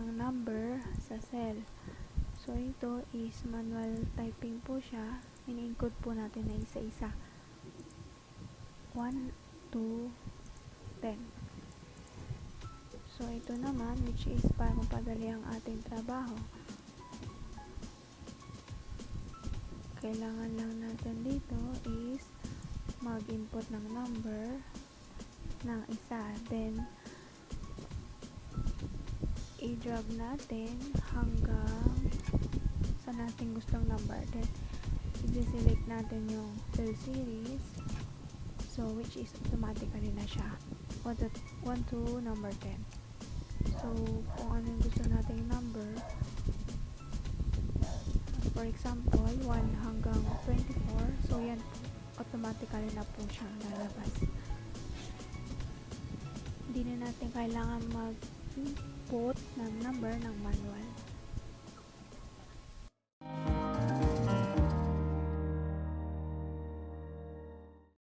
ng number sa cell. So, ito is manual typing po siya. Ini-encode po natin na isa-isa. 1, 2, 10. So, ito naman, which is para mapadali ang ating trabaho. Kailangan lang natin dito is mag-input ng number ng isa. Then, i-drag natin hanggang sa natin gustong number. Then, i-select natin yung cell series. So, which is automatically na siya. 1 to number 10. So, kung ano yung gusto nating number, for example, 1 hanggang 24, so yan, automatically na po siyang lalabas. Hindi na natin kailangan mag-input ng number ng manual.